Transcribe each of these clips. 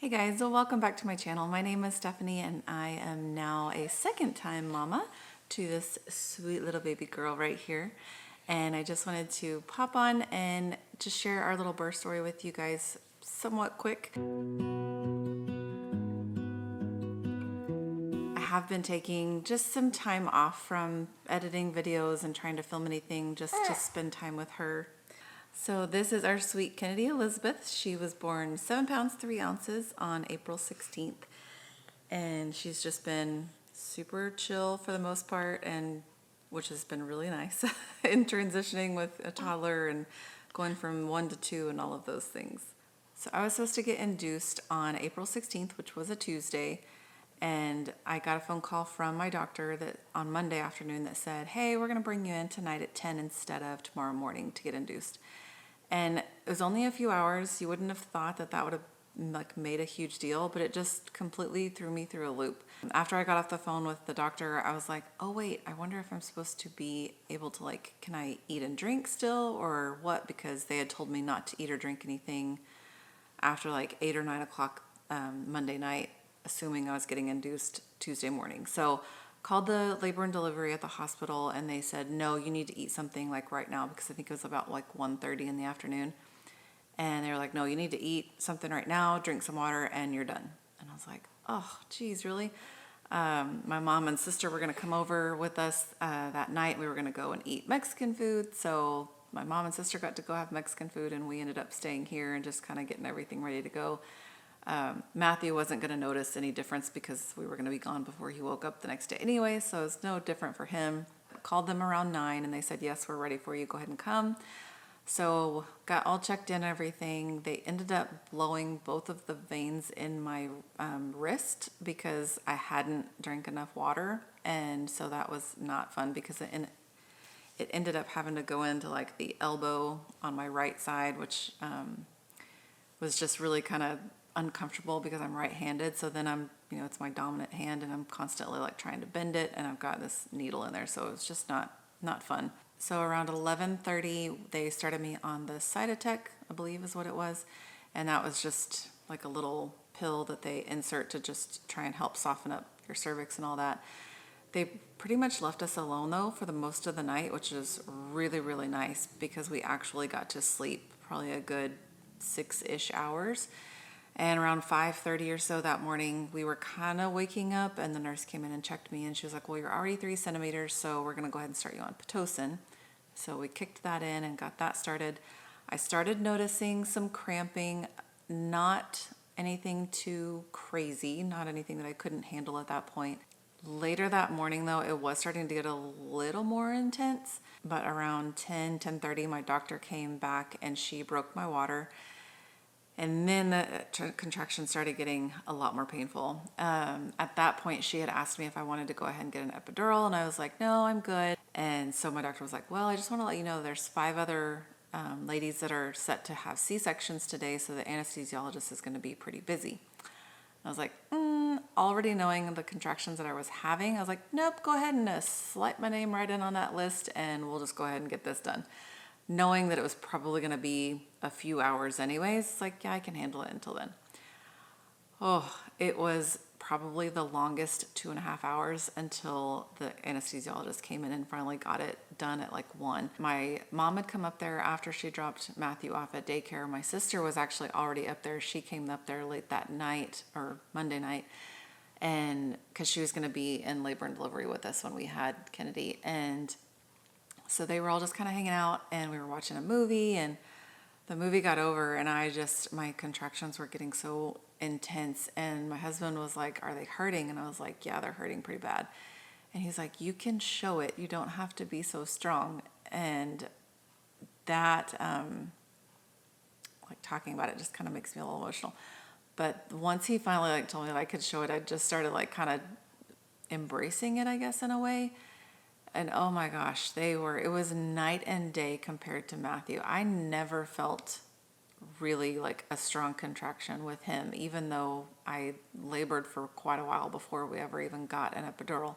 Hey guys, so welcome back to my channel. My name is Stephanie and I am now a second time mama to this sweet little baby girl right here. And I just wanted to pop on and just share our little birth story with you guys somewhat quick. I have been taking just some time off from editing videos and trying to film anything just to spend time with her. So this is our sweet Kennedy Elizabeth. She was born 7 pounds 3 ounces on April 16th. And she's just been super chill for the most part, and which has been really nice in transitioning with a toddler and going from 1 to 2 and all of those things. So I was supposed to get induced on April 16th, which was a Tuesday. And I got a phone call from my doctor that on Monday afternoon that said, hey, we're going to bring you in tonight at 10 instead of tomorrow morning to get induced. And it was only a few hours. You wouldn't have thought that that would have made a huge deal, but it just completely threw me through a loop. After I got off the phone with the doctor, I was like, oh wait, I wonder if I'm supposed to be able to can I eat and drink still or what? Because they had told me not to eat or drink anything after 8 or 9 o'clock Monday night, assuming I was getting induced Tuesday morning. So called the labor and delivery at the hospital and they said, no, you need to eat something right now, because I think it was about 1:30 in the afternoon. And they were like, no, you need to eat something right now, drink some water, and you're done. And I was like, oh, geez, really? My mom and sister were going to come over with us that night. We were going to go and eat Mexican food. So my mom and sister got to go have Mexican food, and we ended up staying here and just kind of getting everything ready to go. Matthew wasn't going to notice any difference because we were going to be gone before he woke up the next day anyway, so it's no different for him. Called them around 9 and they said, yes, we're ready for you, go ahead and come. So got all checked in and everything. They ended up blowing both of the veins in my wrist because I hadn't drank enough water, and so that was not fun because it ended up having to go into the elbow on my right side, which was just really kind of uncomfortable because I'm right-handed. So then it's my dominant hand and I'm constantly trying to bend it, and I've got this needle in there. So it's just not fun. So around 11:30, they started me on the Cytotec, I believe is what it was. And that was just a little pill that they insert to just try and help soften up your cervix and all that. They pretty much left us alone though for the most of the night, which is really, really nice because we actually got to sleep probably a good 6-ish hours. And around 5:30 or so that morning, we were kind of waking up, and the nurse came in and checked me, and she was like, well, you're already 3 centimeters, so we're going to go ahead and start you on Pitocin. So we kicked that in and got that started. I started noticing some cramping, not anything too crazy, not anything that I couldn't handle at that point. Later that morning, though, it was starting to get a little more intense, but around 10:30, my doctor came back and she broke my water. And then the contractions started getting a lot more painful. At that point, she had asked me if I wanted to go ahead and get an epidural, and I was like, no, I'm good. And so my doctor was like, well, I just want to let you know there's 5 other ladies that are set to have C-sections today, so the anesthesiologist is going to be pretty busy. I was like, already knowing the contractions that I was having, I was like, nope, go ahead and slide my name right in on that list, and we'll just go ahead and get this done. Knowing that it was probably going to be a few hours anyways, it's like, yeah, I can handle it until then. Oh, it was probably the longest 2.5 hours until the anesthesiologist came in and finally got it done at 1. My mom had come up there after she dropped Matthew off at daycare. My sister was actually already up there. She came up there late that night, or Monday night, and because she was going to be in labor and delivery with us when we had Kennedy. And so they were all just kind of hanging out, and we were watching a movie, and the movie got over, and my contractions were getting so intense, and my husband was like, are they hurting? And I was like, yeah, they're hurting pretty bad. And he's like, you can show it. You don't have to be so strong. And that, talking about it just kind of makes me a little emotional. But once he finally told me that I could show it, I just started kind of embracing it, I guess, in a way. And oh my gosh, it was night and day compared to Matthew. I never felt really a strong contraction with him, even though I labored for quite a while before we ever even got an epidural.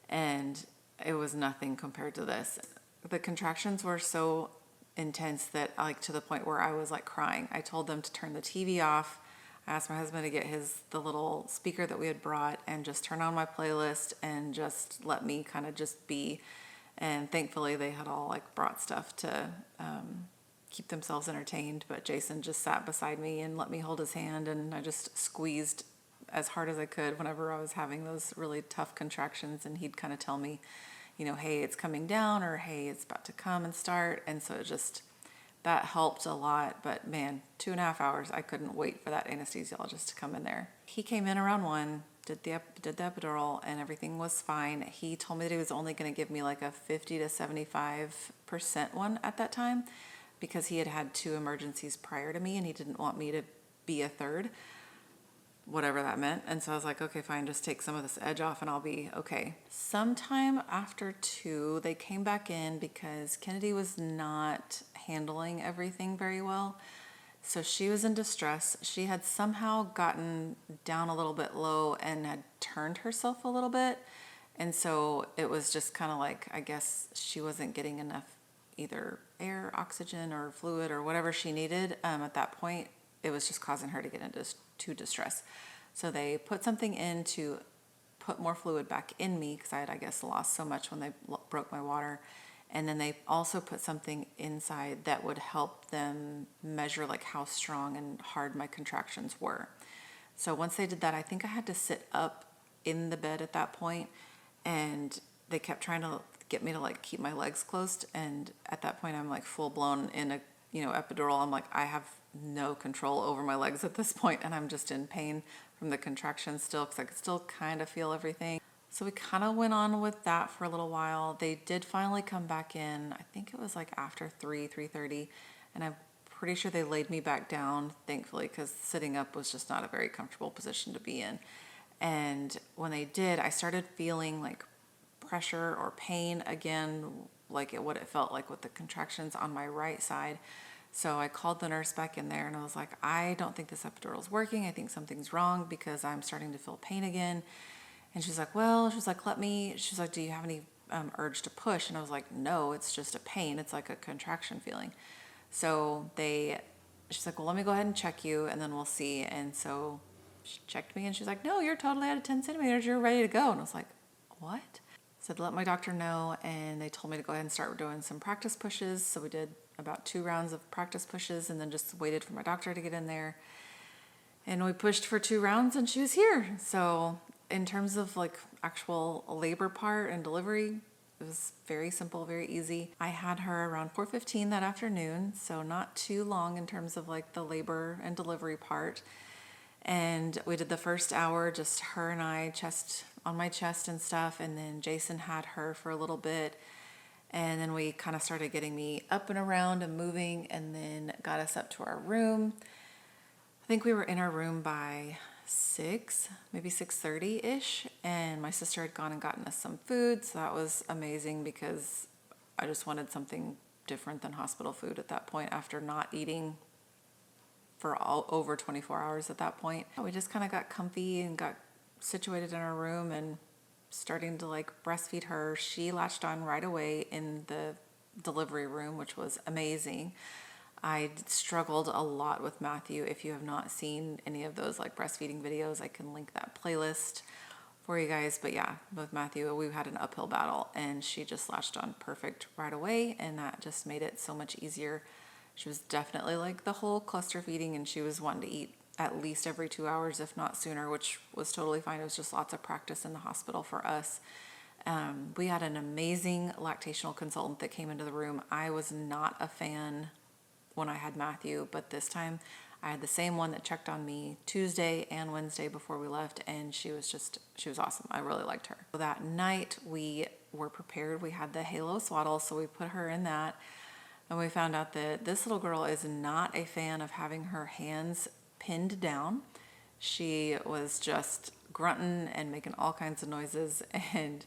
And it was nothing compared to this. The contractions were so intense that to the point where I was crying. I told them to turn the TV off. I asked my husband to get the little speaker that we had brought and just turn on my playlist and just let me kind of just be. And thankfully they had all like brought stuff to keep themselves entertained. But Jason just sat beside me and let me hold his hand, and I just squeezed as hard as I could whenever I was having those really tough contractions. And he'd kind of tell me, you know, hey, it's coming down, or hey, it's about to come and start. And so that helped a lot. But man, 2.5 hours, I couldn't wait for that anesthesiologist to come in there. He came in around 1, did the epidural, and everything was fine. He told me that he was only going to give me like a 50 to 75% one at that time, because he had had 2 emergencies prior to me and he didn't want me to be a third, whatever that meant. And so I was like, okay, fine, just take some of this edge off and I'll be okay. Sometime after 2, they came back in because Kennedy was not handling everything very well. So she was in distress. She had somehow gotten down a little bit low and had turned herself a little bit. And so it was just kind of like, I guess she wasn't getting enough either air, oxygen, or fluid, or whatever she needed. At that point, it was just causing her to get into distress. So they put something in to put more fluid back in me, because I had, I guess, lost so much when they broke my water. And then they also put something inside that would help them measure like how strong and hard my contractions were. So once they did that, I think I had to sit up in the bed at that point, and they kept trying to get me to like keep my legs closed. And at that point, I'm like full blown in a, epidural. I'm like, I have no control over my legs at this point, and I'm just in pain from the contractions still, because I could still kind of feel everything. So we kind of went on with that for a little while. They did finally come back in. I think it was like after 3:30, and I'm pretty sure they laid me back down, thankfully, because sitting up was just not a very comfortable position to be in. And when they did, I started feeling like pressure or pain again, like what it felt like with the contractions on my right side. So I called the nurse back in there and I was like, I don't think this epidural is working. I think something's wrong because I'm starting to feel pain again. And she's like, she's like, do you have any urge to push? And I was like, no, it's just a pain. It's like a contraction feeling. So she's like, well, let me go ahead and check you and then we'll see. And so she checked me and she's like, no, you're totally out of 10 centimeters. You're ready to go. And I was like, what? So I let my doctor know, and they told me to go ahead and start doing some practice pushes. So we did about 2 rounds of practice pushes and then just waited for my doctor to get in there. And we pushed for 2 rounds and she was here. So in terms of like actual labor part and delivery, it was very simple, very easy. I had her around 4:15 that afternoon, so not too long in terms of like the labor and delivery part. And we did the first hour, just her and I, chest on my chest and stuff. And then Jason had her for a little bit. And then we kind of started getting me up and around and moving, and then got us up to our room. I think we were in our room by 6, maybe 6:30-ish. And my sister had gone and gotten us some food. So that was amazing because I just wanted something different than hospital food at that point after not eating for over 24 hours at that point. We just kind of got comfy and got situated in our room and starting to like breastfeed her. She latched on right away in the delivery room, which was amazing. I struggled a lot with Matthew. If you have not seen any of those like breastfeeding videos, I can link that playlist for you guys. But yeah, with Matthew, we had an uphill battle and she just latched on perfect right away, and that just made it so much easier. She was definitely like the whole cluster feeding, and she was wanting to eat at least every 2 hours, if not sooner, which was totally fine. It was just lots of practice in the hospital for us. We had an amazing lactational consultant that came into the room. I was not a fan when I had Matthew, but this time I had the same one that checked on me Tuesday and Wednesday before we left, and she was awesome. I really liked her. So that night we were prepared. We had the Halo swaddle, so we put her in that. And we found out that this little girl is not a fan of having her hands pinned down. She was just grunting and making all kinds of noises and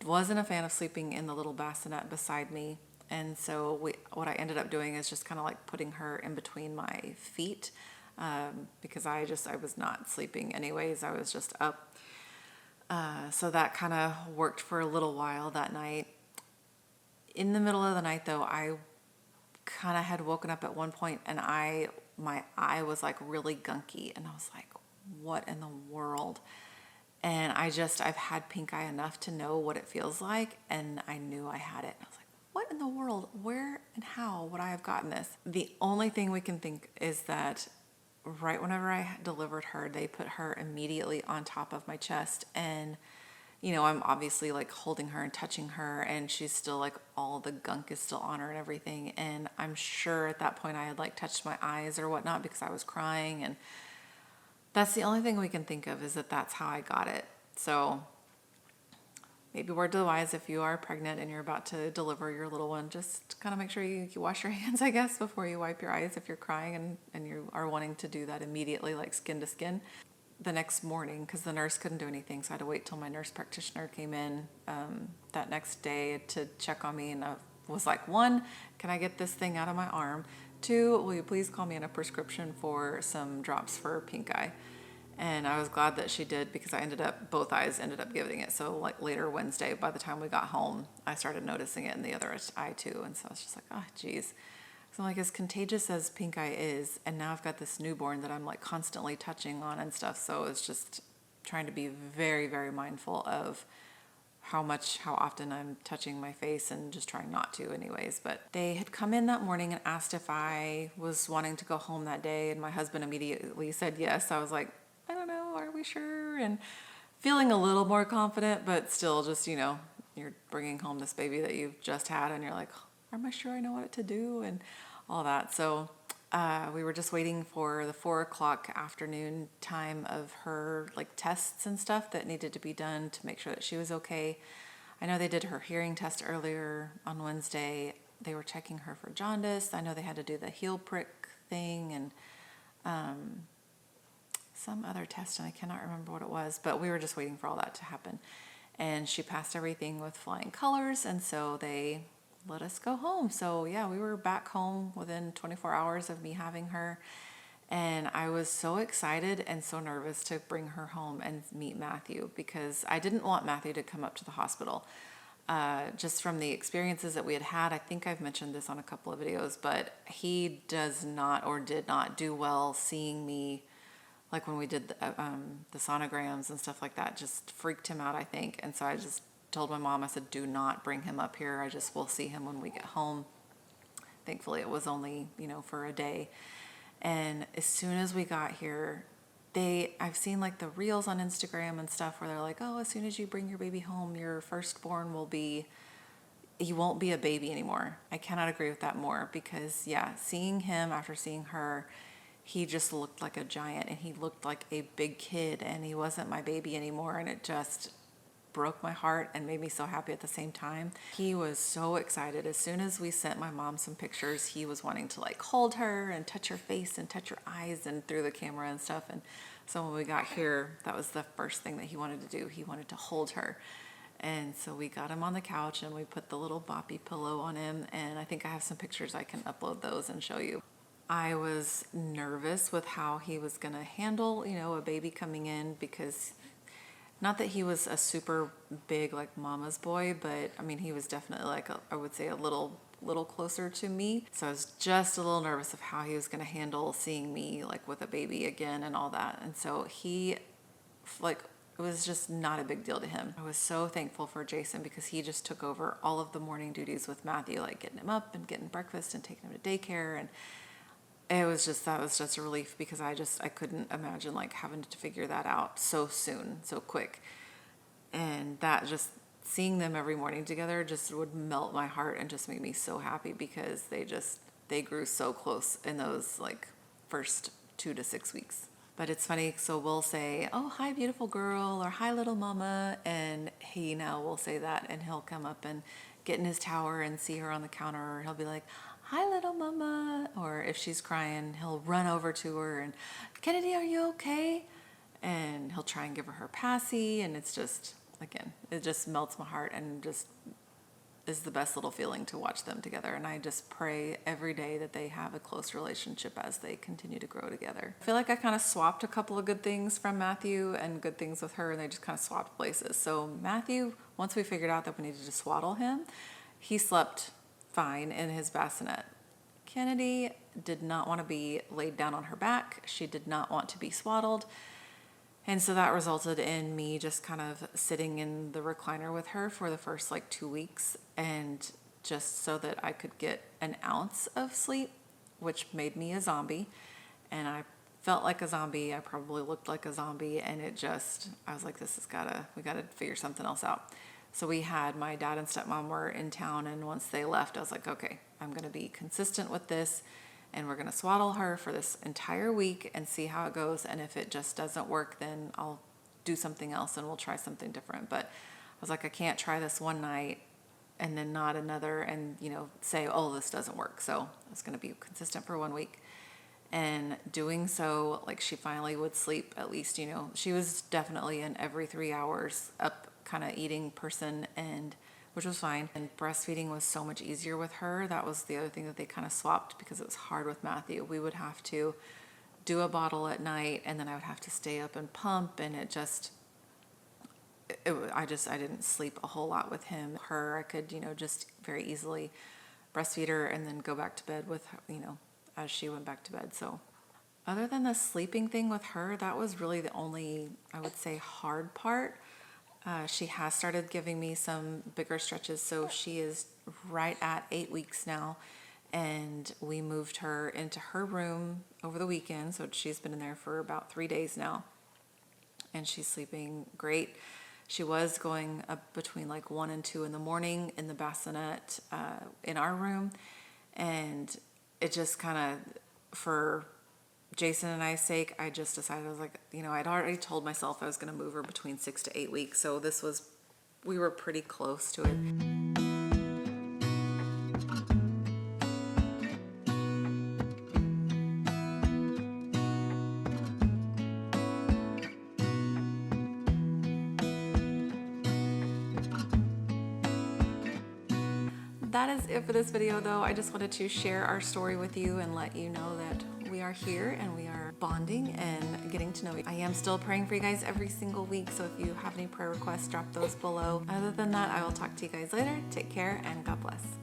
wasn't a fan of sleeping in the little bassinet beside me. And so what I ended up doing is just kind of like putting her in between my feet, because I was not sleeping anyways. I was just up. So that kind of worked for a little while that night. In the middle of the night though, I kind of had woken up at one point and I my eye was like really gunky, and I was like, what in the world? And I've had pink eye enough to know what it feels like, and I knew I had it. I was like, what in the world? Where and how would I have gotten this? The only thing we can think is that right whenever I delivered her, they put her immediately on top of my chest, and I'm obviously like holding her and touching her, and she's still like, all the gunk is still on her and everything. And I'm sure at that point I had like touched my eyes or whatnot because I was crying. And that's the only thing we can think of, is that that's how I got it. So maybe word to the wise, if you are pregnant and you're about to deliver your little one, just kind of make sure you wash your hands, I guess, before you wipe your eyes if you're crying and you are wanting to do that immediately, like skin to skin. The next morning, because the nurse couldn't do anything, so I had to wait till my nurse practitioner came in that next day to check on me, and I was like, 1, can I get this thing out of my arm? 2, will you please call me in a prescription for some drops for pink eye? And I was glad that she did, because both eyes ended up giving it. So like later Wednesday, by the time we got home, I started noticing it in the other eye too. And so I was just like, oh geez. So I'm like, as contagious as pink eye is, and now I've got this newborn that I'm like constantly touching on and stuff. So it's just trying to be very, very mindful of how often I'm touching my face, and just trying not to anyways. But they had come in that morning and asked if I was wanting to go home that day. And my husband immediately said yes. I was like, I don't know, are we sure? And feeling a little more confident, but still just, you're bringing home this baby that you've just had, and you're like, am I sure I know what to do? And all that. So we were just waiting for the 4:00 afternoon time of her like tests and stuff that needed to be done to make sure that she was okay. I know they did her hearing test earlier on Wednesday. They were checking her for jaundice. I know they had to do the heel prick thing and some other test, and I cannot remember what it was, but we were just waiting for all that to happen. And she passed everything with flying colors, and so they let us go home. So yeah, we were back home within 24 hours of me having her, and I was so excited and so nervous to bring her home and meet Matthew, because I didn't want Matthew to come up to the hospital. Just from the experiences that we had had, I think I've mentioned this on a couple of videos, but he does not or did not do well seeing me. Like when we did the sonograms and stuff like that, just freaked him out, I think. And so I just told my mom, I said, do not bring him up here. We'll see him when we get home. Thankfully, it was only, for a day. And as soon as we got here, I've seen like the reels on Instagram and stuff where they're like, oh, as soon as you bring your baby home, your firstborn he won't be a baby anymore. I cannot agree with that more, because yeah, seeing him after seeing her, he just looked like a giant, and he looked like a big kid, and he wasn't my baby anymore. And it just broke my heart and made me so happy at the same time. He was so excited. As soon as we sent my mom some pictures, he was wanting to like hold her and touch her face and touch her eyes and through the camera and stuff. And so when we got here, that was the first thing that he wanted to do. He wanted to hold her. And so we got him on the couch and we put the little boppy pillow on him. And I think I have some pictures. I can upload those and show you. I was nervous with how he was going to handle, a baby coming in, because not that he was a super big like mama's boy, but I mean, he was definitely like, I would say a little closer to me. So I was just a little nervous of how he was going to handle seeing me like with a baby again and all that. And so he like, it was just not a big deal to him. I was so thankful for Jason, because he just took over all of the morning duties with Matthew, like getting him up and getting breakfast and taking him to daycare. And that was just a relief, because I couldn't imagine like having to figure that out so soon, so quick. And that just seeing them every morning together just would melt my heart and just make me so happy, because they grew so close in those like first 2 to 6 weeks. But it's funny, so we'll say, oh, hi, beautiful girl, or hi, little mama. And he now will say that, and he'll come up and get in his tower and see her on the counter, or he'll be like, hi, little mama. Or if she's crying, he'll run over to her and, Kennedy, are you okay? And he'll try and give her passy. And it's just, again, it just melts my heart, and just is the best little feeling to watch them together. And I just pray every day that they have a close relationship as they continue to grow together. I feel like I kind of swapped a couple of good things from Matthew and good things with her, and they just kind of swapped places. So Matthew, once we figured out that we needed to swaddle him, he slept fine in his bassinet. Kennedy did not want to be laid down on her back. She did not want to be swaddled. And so that resulted in me just kind of sitting in the recliner with her for the first like 2 weeks, and just so that I could get an ounce of sleep, which made me a zombie. And I felt like a zombie. I probably looked like a zombie, and I was like, we gotta figure something else out. So we had, my dad and stepmom were in town, and once they left, I was like, okay, I'm gonna be consistent with this, and we're gonna swaddle her for this entire week and see how it goes. And if it just doesn't work, then I'll do something else and we'll try something different. But I was like, I can't try this one night and then not another, and say, oh, this doesn't work. So I was gonna be consistent for 1 week. And doing so, like, she finally would sleep at least, she was definitely an every 3 hours up kind of eating person, and which was fine. And breastfeeding was so much easier with her. That was the other thing that they kind of swapped, because it was hard with Matthew. We would have to do a bottle at night, and then I would have to stay up and pump, and I didn't sleep a whole lot with him. Her, I could, just very easily breastfeed her and then go back to bed with her, as she went back to bed. So other than the sleeping thing with her, that was really the only, I would say, hard part. She has started giving me some bigger stretches, so she is right at 8 weeks now, and we moved her into her room over the weekend, so she's been in there for about 3 days now, and she's sleeping great. She was going up between like 1 and 2 in the morning in the bassinet in our room, and it just kind of, for Jason and I's sake, I just decided, I was like, I'd already told myself I was going to move her between 6 to 8 weeks. So we were pretty close to it. That is it for this video, though. I just wanted to share our story with you and let you know that we are here and we are bonding and getting to know you. I am still praying for you guys every single week, so if you have any prayer requests, drop those below. Other than that, I will talk to you guys later. Take care and God bless.